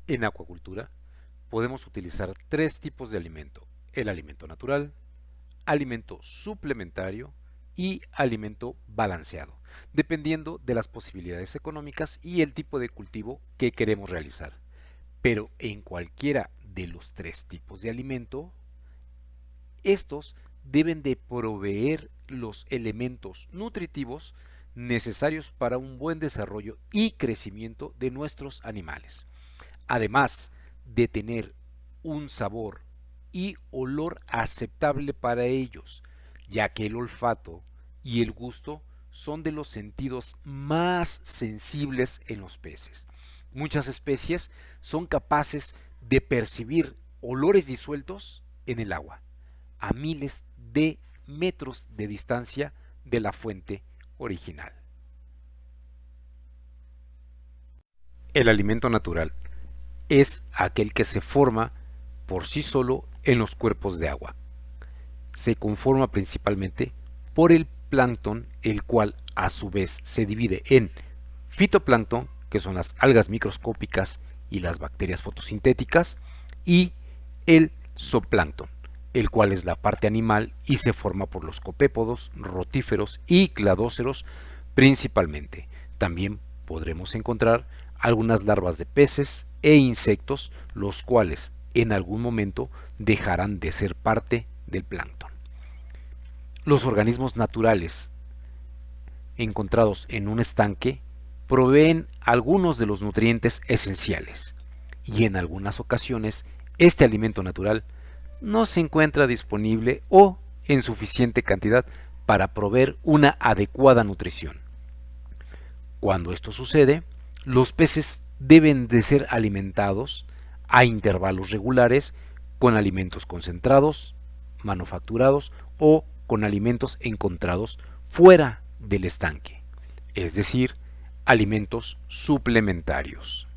En acuacultura podemos utilizar tres tipos de alimento: el alimento natural, alimento suplementario y alimento balanceado, dependiendo de las posibilidades económicas y el tipo de cultivo que queremos realizar. Pero en cualquiera de los tres tipos de alimento, estos deben de proveer los elementos nutritivos necesarios para un buen desarrollo y crecimiento de nuestros animales, además de tener un sabor y olor aceptable para ellos, ya que el olfato y el gusto son de los sentidos más sensibles en los peces. Muchas especies son capaces de percibir olores disueltos en el agua a miles de metros de distancia de la fuente original. El alimento natural es aquel que se forma por sí solo en los cuerpos de agua. Se conforma principalmente por el plancton, el cual a su vez se divide en fitoplancton, que son las algas microscópicas y las bacterias fotosintéticas, y el zooplancton, el cual es la parte animal y se forma por los copépodos, rotíferos y cladóceros principalmente. También podremos encontrar algunas larvas de peces e insectos, los cuales en algún momento dejarán de ser parte del plancton. Los organismos naturales encontrados en un estanque proveen algunos de los nutrientes esenciales y en algunas ocasiones este alimento natural no se encuentra disponible o en suficiente cantidad para proveer una adecuada nutrición. Cuando esto sucede, los peces deben de ser alimentados a intervalos regulares con alimentos concentrados, manufacturados o con alimentos encontrados fuera del estanque, es decir, alimentos suplementarios.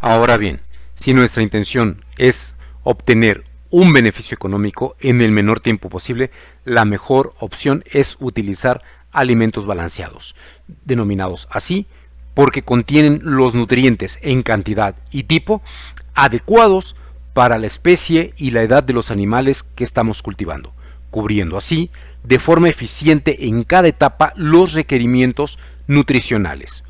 Ahora bien, si nuestra intención es obtener un beneficio económico en el menor tiempo posible, la mejor opción es utilizar alimentos balanceados, denominados así porque contienen los nutrientes en cantidad y tipo adecuados para la especie y la edad de los animales que estamos cultivando, cubriendo así de forma eficiente en cada etapa los requerimientos nutricionales.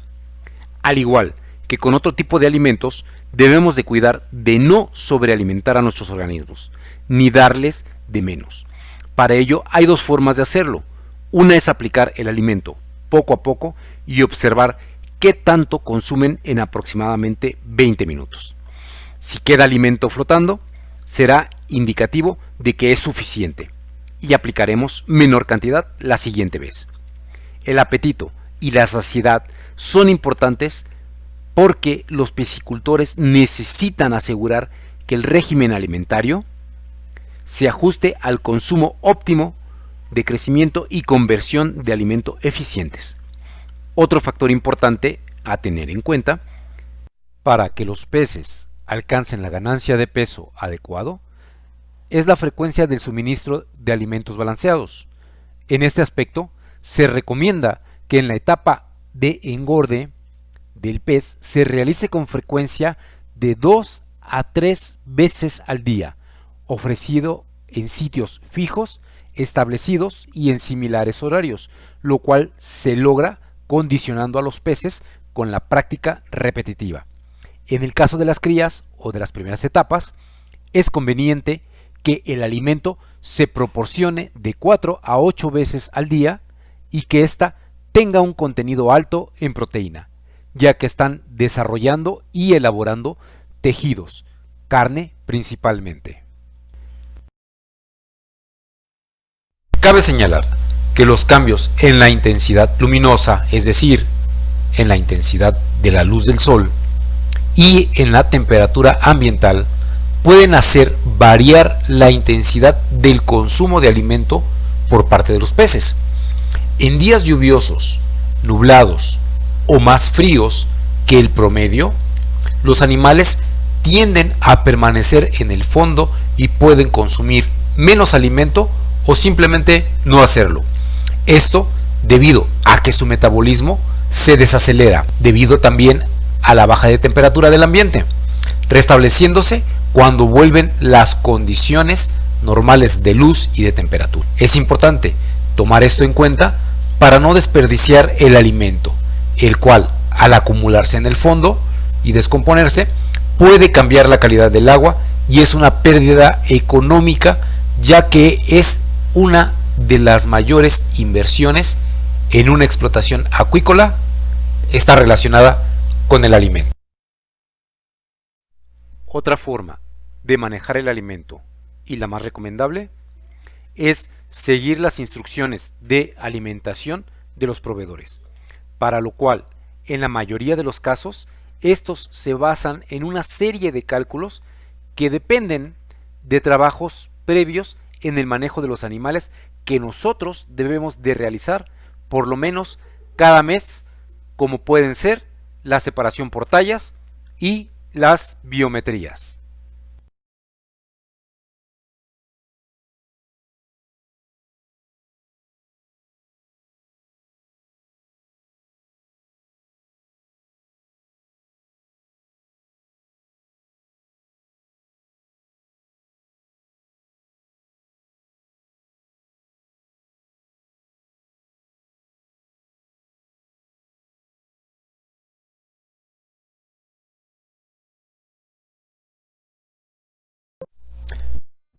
Al igual que con otro tipo de alimentos, debemos de cuidar de no sobrealimentar a nuestros organismos, ni darles de menos. Para ello hay dos formas de hacerlo. Una es aplicar el alimento poco a poco y observar qué tanto consumen en aproximadamente 20 minutos. Si queda alimento flotando, será indicativo de que es suficiente y aplicaremos menor cantidad la siguiente vez. El apetito y la saciedad son importantes porque los piscicultores necesitan asegurar que el régimen alimentario se ajuste al consumo óptimo de crecimiento y conversión de alimento eficientes. Otro factor importante a tener en cuenta para que los peces alcancen la ganancia de peso adecuado es la frecuencia del suministro de alimentos balanceados. En este aspecto se recomienda que en la etapa de engorde del pez se realice con frecuencia de 2 a 3 veces al día, ofrecido en sitios fijos, establecidos y en similares horarios, lo cual se logra condicionando a los peces con la práctica repetitiva. En el caso de las crías o de las primeras etapas, es conveniente que el alimento se proporcione de 4 a 8 veces al día y que ésta tenga un contenido alto en proteína, ya que están desarrollando y elaborando tejidos, carne principalmente. Cabe señalar que los cambios en la intensidad luminosa, es decir, en la intensidad de la luz del sol, y en la temperatura ambiental, pueden hacer variar la intensidad del consumo de alimento por parte de los peces. En días lluviosos, nublados o más fríos que el promedio, los animales tienden a permanecer en el fondo y pueden consumir menos alimento o simplemente no hacerlo. Esto debido a que su metabolismo se desacelera debido también a la baja de temperatura del ambiente, restableciéndose cuando vuelven las condiciones normales de luz y de temperatura. Es importante tomar esto en cuenta para no desperdiciar el alimento, el cual al acumularse en el fondo y descomponerse puede cambiar la calidad del agua y es una pérdida económica, ya que es una de las mayores inversiones en una explotación acuícola está relacionada con el alimento. Otra forma de manejar el alimento, y la más recomendable, es seguir las instrucciones de alimentación de los proveedores, para lo cual, en la mayoría de los casos, estos se basan en una serie de cálculos que dependen de trabajos previos en el manejo de los animales que nosotros debemos de realizar por lo menos cada mes, como pueden ser la separación por tallas y las biometrías.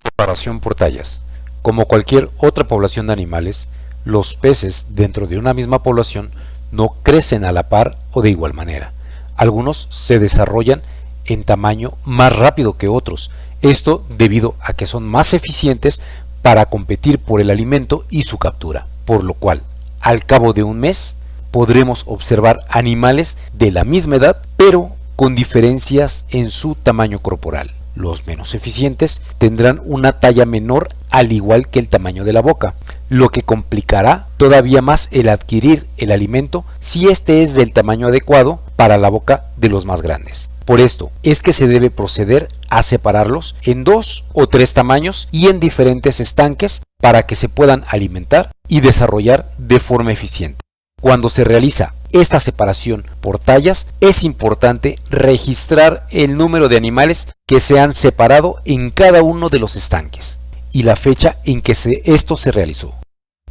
Separación por tallas. Como cualquier otra población de animales, los peces dentro de una misma población no crecen a la par o de igual manera. Algunos se desarrollan en tamaño más rápido que otros, esto debido a que son más eficientes para competir por el alimento y su captura, por lo cual, al cabo de un mes, podremos observar animales de la misma edad, pero con diferencias en su tamaño corporal. Los menos eficientes tendrán una talla menor al igual que el tamaño de la boca, lo que complicará todavía más el adquirir el alimento si este es del tamaño adecuado para la boca de los más grandes. Por esto es que se debe proceder a separarlos en 2 o 3 tamaños y en diferentes estanques para que se puedan alimentar y desarrollar de forma eficiente. Cuando se realiza esta separación por tallas, es importante registrar el número de animales que se han separado en cada uno de los estanques y la fecha en que esto se realizó,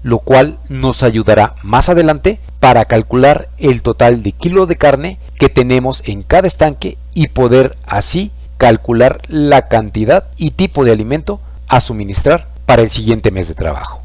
lo cual nos ayudará más adelante para calcular el total de kilo de carne que tenemos en cada estanque y poder así calcular la cantidad y tipo de alimento a suministrar para el siguiente mes de trabajo.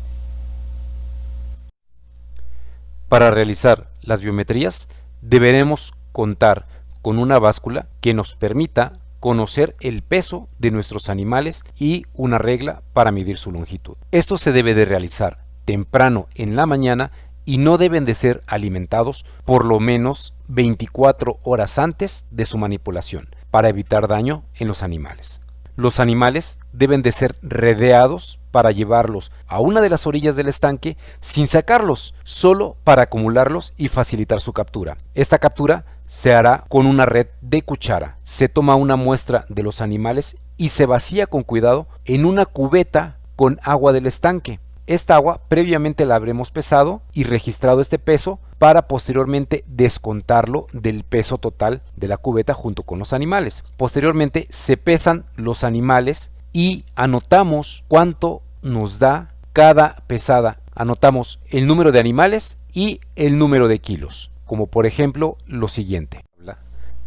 Para realizar las biometrías deberemos contar con una báscula que nos permita conocer el peso de nuestros animales y una regla para medir su longitud. Esto se debe de realizar temprano en la mañana y no deben de ser alimentados por lo menos 24 horas antes de su manipulación para evitar daño en los animales. Los animales deben de ser redeados para llevarlos a una de las orillas del estanque sin sacarlos, solo para acumularlos y facilitar su captura. Esta captura se hará con una red de cuchara. Se toma una muestra de los animales y se vacía con cuidado en una cubeta con agua del estanque. Esta agua previamente la habremos pesado y registrado este peso para posteriormente descontarlo del peso total de la cubeta junto con los animales. Posteriormente se pesan los animales y anotamos cuánto nos da cada pesada. Anotamos el número de animales y el número de kilos, como por ejemplo lo siguiente.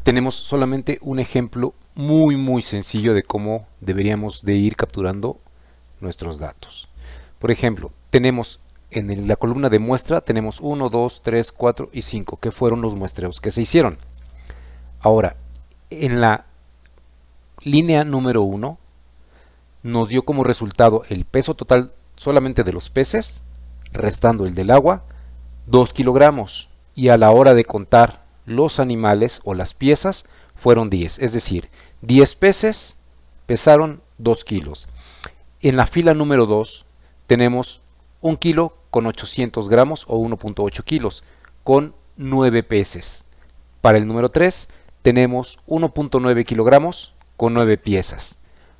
Tenemos solamente un ejemplo muy sencillo de cómo deberíamos de ir capturando nuestros datos. Por ejemplo, tenemos en la columna de muestra, tenemos 1, 2, 3, 4 y 5, que fueron los muestreos que se hicieron. Ahora, en la línea número 1, nos dio como resultado el peso total solamente de los peces, restando el del agua, 2 kilogramos. Y a la hora de contar los animales o las piezas, fueron 10. Es decir, 10 peces pesaron 2 kilos. En la fila número 2, tenemos 1 kilo con 800 gramos o 1.8 kilos con 9 peces. Para el número 3 tenemos 1.9 kilogramos con 9 piezas.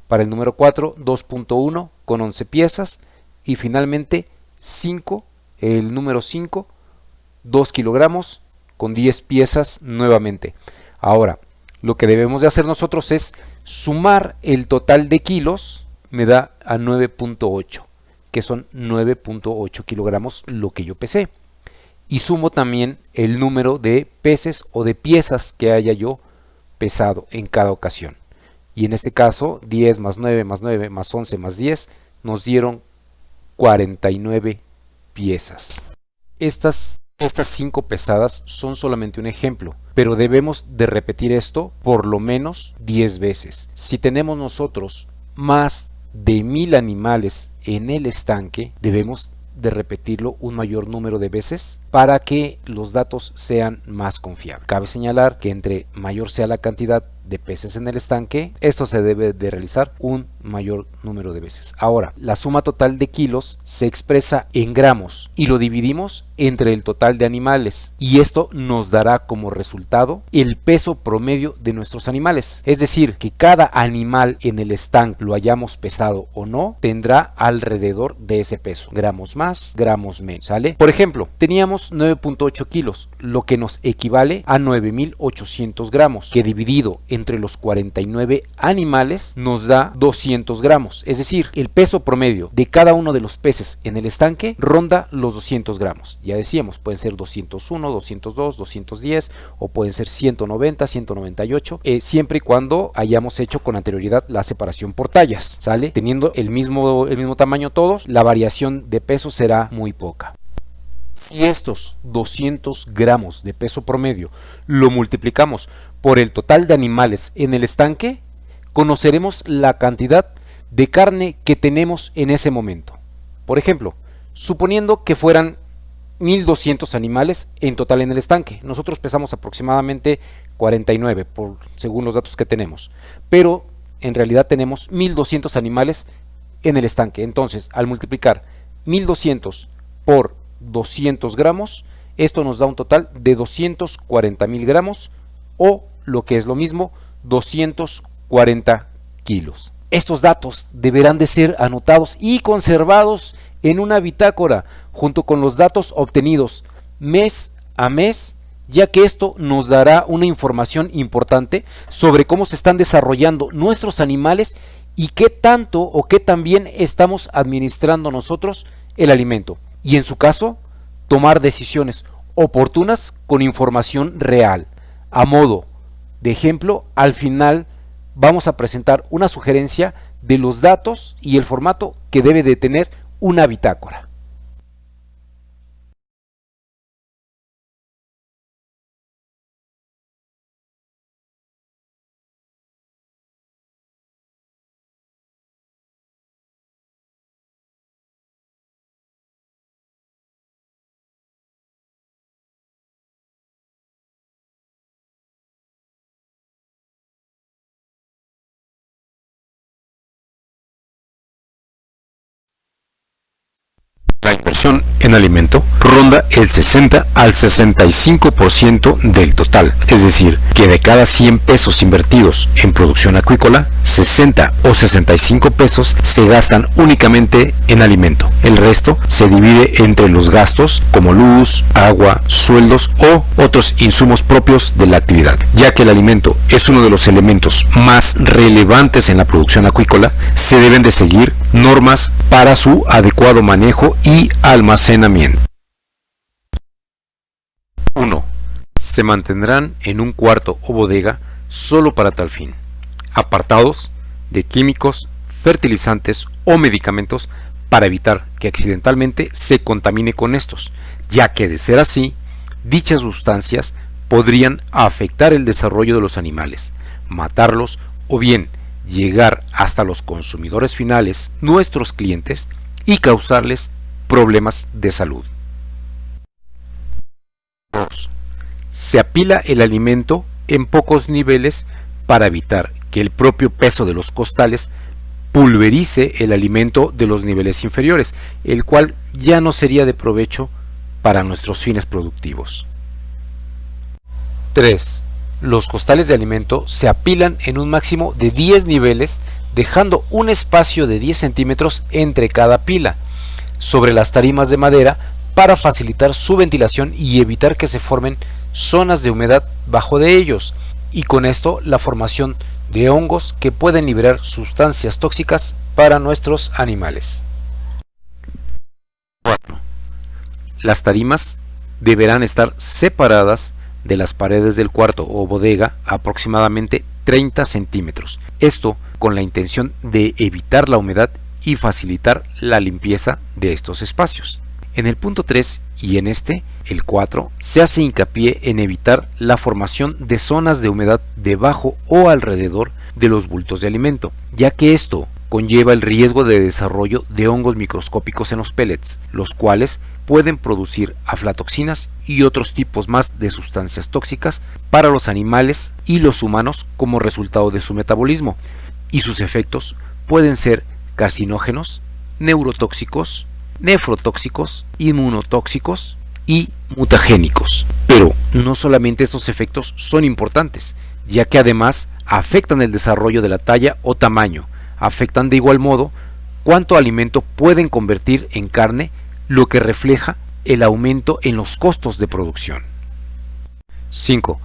Para el número 4 2.1 con 11 piezas. Y finalmente 5, el número 5, 2 kilogramos con 10 piezas nuevamente. Ahora, lo que debemos de hacer nosotros es sumar el total de kilos, me da a 9.8. que son 9.8 kilogramos lo que yo pesé. Y sumo también el número de peces o de piezas que haya yo pesado en cada ocasión. Y en este caso, 10 más 9 más 9 más 11 más 10 nos dieron 49 piezas. Estas 5 pesadas son solamente un ejemplo, pero debemos de repetir esto por lo menos 10 veces. Si tenemos nosotros más de 1000 animales en el estanque, debemos de repetirlo un mayor número de veces para que los datos sean más confiables. Cabe señalar que entre mayor sea la cantidad de peces en el estanque, esto se debe de realizar un mayor número de veces. Ahora, la suma total de kilos se expresa en gramos y lo dividimos entre el total de animales, y esto nos dará como resultado el peso promedio de nuestros animales. Es decir, que cada animal en el estanque, lo hayamos pesado o no, tendrá alrededor de ese peso, gramos más, gramos menos, ¿sale? Por ejemplo, teníamos 9.8 kilos, lo que nos equivale a 9.800 gramos, que dividido entre los 49 animales nos da 200 gramos. Es decir, el peso promedio de cada uno de los peces en el estanque ronda los 200 gramos. Ya decíamos, pueden ser 201, 202, 210 o pueden ser 190, 198, siempre y cuando hayamos hecho con anterioridad la separación por tallas, ¿sale? Teniendo el mismo tamaño todos, la variación de peso será muy poca. Y estos 200 gramos de peso promedio lo multiplicamos por el total de animales en el estanque, conoceremos la cantidad de carne que tenemos en ese momento. Por ejemplo, suponiendo que fueran 1200 animales en total en el estanque, nosotros pesamos aproximadamente 49 según los datos que tenemos, pero en realidad tenemos 1200 animales en el estanque. Entonces, al multiplicar 1200 por 200 gramos, esto nos da un total de 240.000 gramos, o lo que es lo mismo, 240 kilos. Estos datos deberán de ser anotados y conservados en una bitácora junto con los datos obtenidos mes a mes, ya que esto nos dará una información importante sobre cómo se están desarrollando nuestros animales y qué tanto o qué tan bien estamos administrando nosotros el alimento. Y en su caso, tomar decisiones oportunas con información real. A modo de ejemplo, al final vamos a presentar una sugerencia de los datos y el formato que debe de tener una bitácora. La inversión en alimento ronda el 60 al 65% del total, es decir, que de cada 100 pesos invertidos en producción acuícola, 60 o 65 pesos se gastan únicamente en alimento. El resto se divide entre los gastos como luz, agua, sueldos o otros insumos propios de la actividad. Ya que el alimento es uno de los elementos más relevantes en la producción acuícola, se deben de seguir normas para su adecuado manejo y almacenamiento. 1. Se mantendrán en un cuarto o bodega solo para tal fin, apartados de químicos, fertilizantes o medicamentos para evitar que accidentalmente se contamine con estos, ya que de ser así, dichas sustancias podrían afectar el desarrollo de los animales, matarlos o bien llegar hasta los consumidores finales, nuestros clientes, y causarles problemas de salud. 2. Se apila el alimento en pocos niveles para evitar que el propio peso de los costales pulverice el alimento de los niveles inferiores, el cual ya no sería de provecho para nuestros fines productivos. 3. Los costales de alimento se apilan en un máximo de 10 niveles, dejando un espacio de 10 centímetros entre cada pila sobre las tarimas de madera para facilitar su ventilación y evitar que se formen zonas de humedad bajo de ellos, y con esto la formación de hongos que pueden liberar sustancias tóxicas para nuestros animales. 4. Las tarimas deberán estar separadas de las paredes del cuarto o bodega aproximadamente 30 centímetros. Esto con la intención de evitar la humedad y facilitar la limpieza de estos espacios. En el punto 3 y en el 4, se hace hincapié en evitar la formación de zonas de humedad debajo o alrededor de los bultos de alimento, ya que esto conlleva el riesgo de desarrollo de hongos microscópicos en los pellets, los cuales pueden producir aflatoxinas y otros tipos más de sustancias tóxicas para los animales y los humanos como resultado de su metabolismo, y sus efectos pueden ser carcinógenos, neurotóxicos, nefrotóxicos, inmunotóxicos y mutagénicos. Pero no solamente estos efectos son importantes, ya que además afectan el desarrollo de la talla o tamaño, afectan de igual modo cuánto alimento pueden convertir en carne, lo que refleja el aumento en los costos de producción. 5.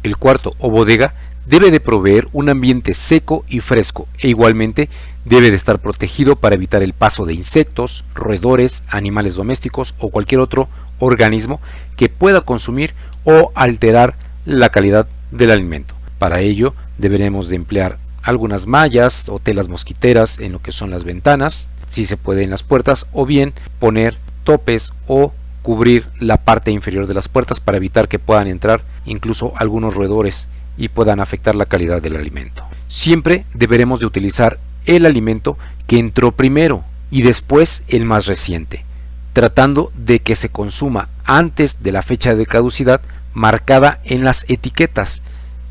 El cuarto o bodega debe de proveer un ambiente seco y fresco e igualmente debe de estar protegido para evitar el paso de insectos, roedores, animales domésticos o cualquier otro organismo que pueda consumir o alterar la calidad del alimento. Para ello deberemos de emplear algunas mallas o telas mosquiteras en lo que son las ventanas, si se puede en las puertas, o bien poner topes o cubrir la parte inferior de las puertas para evitar que puedan entrar incluso algunos roedores y puedan afectar la calidad del alimento. Siempre deberemos de utilizar el alimento que entró primero y después el más reciente, tratando de que se consuma antes de la fecha de caducidad marcada en las etiquetas,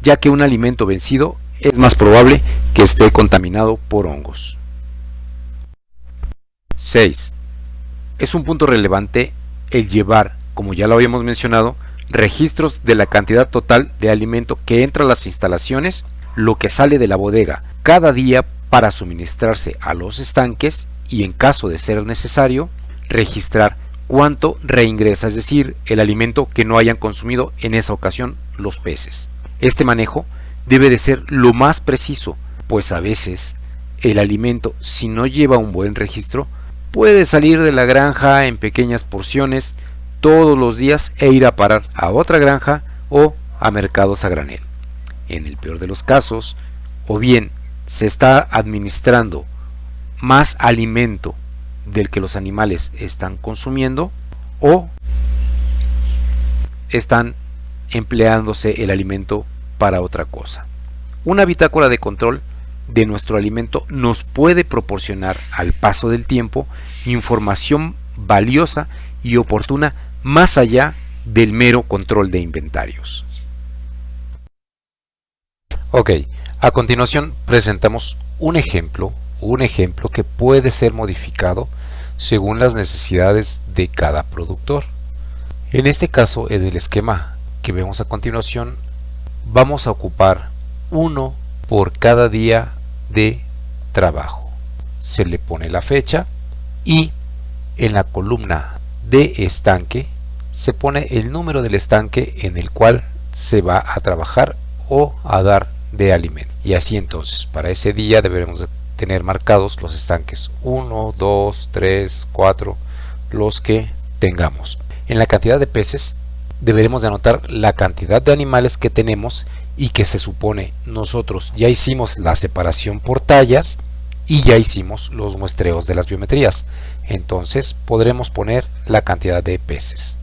ya que un alimento vencido es más probable que esté contaminado por hongos. 6. Es un punto relevante el llevar, como ya lo habíamos mencionado, registros de la cantidad total de alimento que entra a las instalaciones lo que sale de la bodega cada día para suministrarse a los estanques y, en caso de ser necesario, registrar cuánto reingresa, es decir, el alimento que no hayan consumido en esa ocasión los peces. Este manejo debe de ser lo más preciso, pues a veces el alimento, si no lleva un buen registro, puede salir de la granja en pequeñas porciones todos los días e ir a parar a otra granja o a mercados a granel. En el peor de los casos, o bien se está administrando más alimento del que los animales están consumiendo, o están empleándose el alimento para otra cosa. Una bitácora de control de nuestro alimento nos puede proporcionar al paso del tiempo información valiosa y oportuna más allá del mero control de inventarios. Ok, a continuación presentamos un ejemplo que puede ser modificado según las necesidades de cada productor. En este caso, en el esquema que vemos a continuación, vamos a ocupar uno por cada día de trabajo. Se le pone la fecha y en la columna de estanque se pone el número del estanque en el cual se va a trabajar o a dar de alimento. Y así entonces, para ese día deberemos de tener marcados los estanques 1, 2, 3, 4, los que tengamos. En la cantidad de peces deberemos de anotar la cantidad de animales que tenemos y que se supone nosotros ya hicimos la separación por tallas y ya hicimos los muestreos de las biometrías. Entonces podremos poner la cantidad de peces.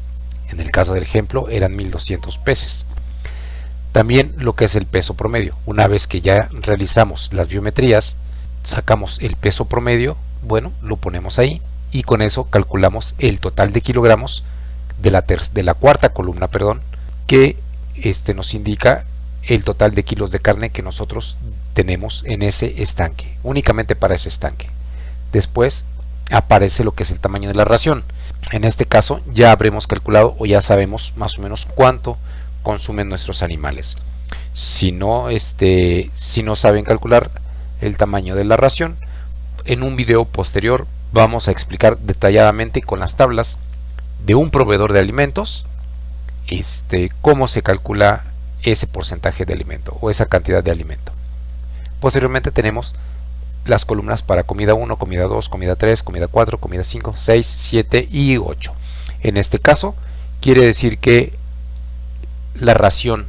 En el caso del ejemplo eran 1200 peces. También lo que es el peso promedio. Una vez que ya realizamos las biometrías, sacamos el peso promedio, bueno, lo ponemos ahí y con eso calculamos el total de kilogramos de la cuarta columna, que nos indica el total de kilos de carne que nosotros tenemos en ese estanque, únicamente para ese estanque. Después aparece lo que es el tamaño de la ración. En este caso ya habremos calculado o ya sabemos más o menos cuánto consumen nuestros animales. Si no saben calcular el tamaño de la ración, en un video posterior vamos a explicar detalladamente con las tablas de un proveedor de alimentos cómo se calcula ese porcentaje de alimento o esa cantidad de alimento. Posteriormente tenemos las columnas para comida 1, comida 2, comida 3, comida 4, comida 5, 6, 7 y 8. En este caso quiere decir que la ración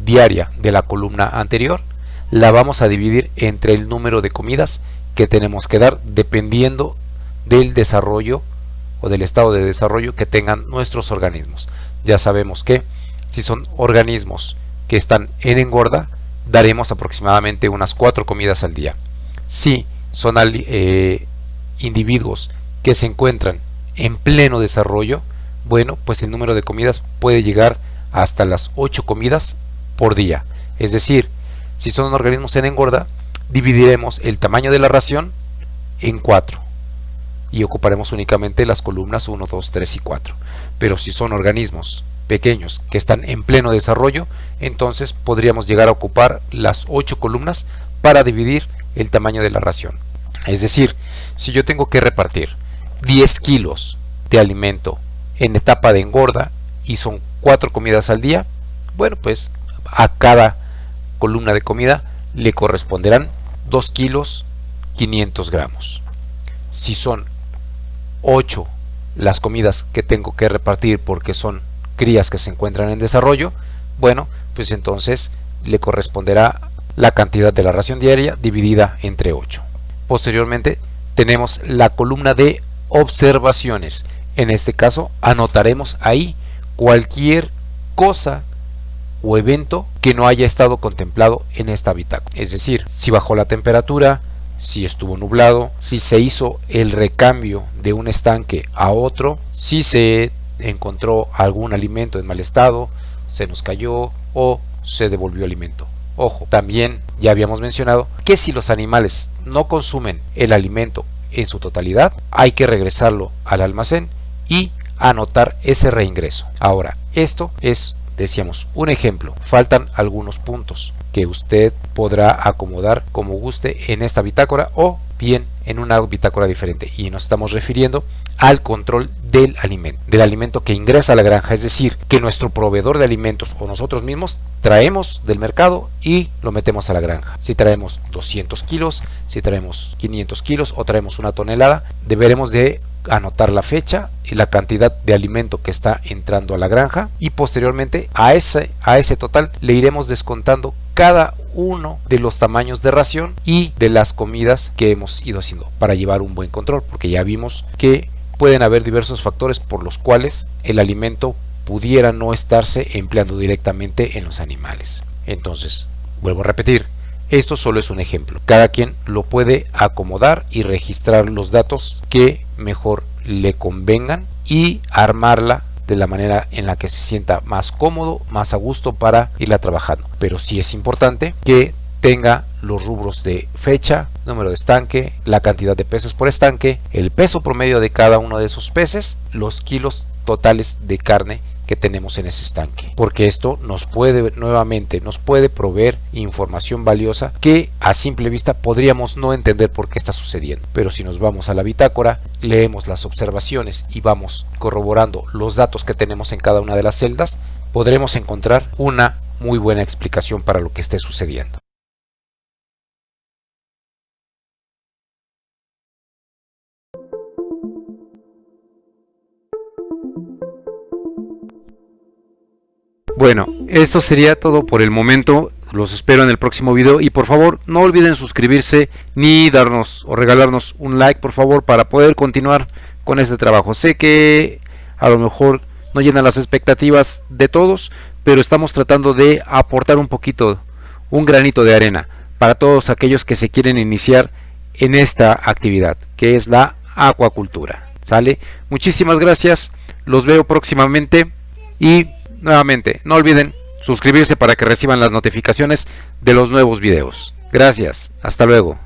diaria de la columna anterior la vamos a dividir entre el número de comidas que tenemos que dar dependiendo del desarrollo o del estado de desarrollo que tengan nuestros organismos. Ya sabemos que si son organismos que están en engorda, daremos aproximadamente unas 4 comidas al día. Si son individuos que se encuentran en pleno desarrollo, bueno, pues el número de comidas puede llegar hasta las 8 comidas por día. Es decir, si son organismos en engorda, dividiremos el tamaño de la ración en 4 y ocuparemos únicamente las columnas 1, 2, 3 y 4. Pero si son organismos pequeños que están en pleno desarrollo, entonces podríamos llegar a ocupar las 8 columnas para dividir el tamaño de la ración. Es decir, si yo tengo que repartir 10 kilos de alimento en etapa de engorda y son 4 comidas al día, bueno, pues a cada columna de comida le corresponderán 2 kilos 500 gramos. Si son 8 las comidas que tengo que repartir porque son crías que se encuentran en desarrollo, bueno, pues entonces le corresponderá la cantidad de la ración diaria dividida entre 8. Posteriormente tenemos la columna de observaciones. En este caso anotaremos ahí cualquier cosa o evento que no haya estado contemplado en esta bitácora. Es decir, si bajó la temperatura, si estuvo nublado, si se hizo el recambio de un estanque a otro, si se encontró algún alimento en mal estado, se nos cayó o se devolvió alimento. Ojo, también ya habíamos mencionado que si los animales no consumen el alimento en su totalidad, hay que regresarlo al almacén y anotar ese reingreso. Ahora, esto es decíamos, un ejemplo, faltan algunos puntos que usted podrá acomodar como guste en esta bitácora o bien en una bitácora diferente, y nos estamos refiriendo al control del alimento que ingresa a la granja, es decir, que nuestro proveedor de alimentos o nosotros mismos traemos del mercado y lo metemos a la granja. Si traemos 200 kilos, si traemos 500 kilos o traemos una tonelada, deberemos de anotar la fecha y la cantidad de alimento que está entrando a la granja, y posteriormente a ese total le iremos descontando cada uno de los tamaños de ración y de las comidas que hemos ido haciendo para llevar un buen control, porque ya vimos que pueden haber diversos factores por los cuales el alimento pudiera no estarse empleando directamente en los animales. Entonces, vuelvo a repetir, esto solo es un ejemplo. Cada quien lo puede acomodar y registrar los datos que mejor le convengan y armarla de la manera en la que se sienta más cómodo, más a gusto para irla trabajando. Pero sí es importante que tenga los rubros de fecha, número de estanque, la cantidad de peces por estanque, el peso promedio de cada uno de esos peces, los kilos totales de carne que tenemos en ese estanque, porque esto nos puede proveer información valiosa que a simple vista podríamos no entender por qué está sucediendo, pero si nos vamos a la bitácora, leemos las observaciones y vamos corroborando los datos que tenemos en cada una de las celdas, podremos encontrar una muy buena explicación para lo que esté sucediendo. Bueno, esto sería todo por el momento. Los espero en el próximo video y por favor no olviden suscribirse ni darnos o regalarnos un like, por favor, para poder continuar con este trabajo. Sé que a lo mejor no llenan las expectativas de todos, pero estamos tratando de aportar un poquito, un granito de arena para todos aquellos que se quieren iniciar en esta actividad que es la acuacultura. ¿Sale? Muchísimas gracias, los veo próximamente y nuevamente, no olviden suscribirse para que reciban las notificaciones de los nuevos videos. Gracias, hasta luego.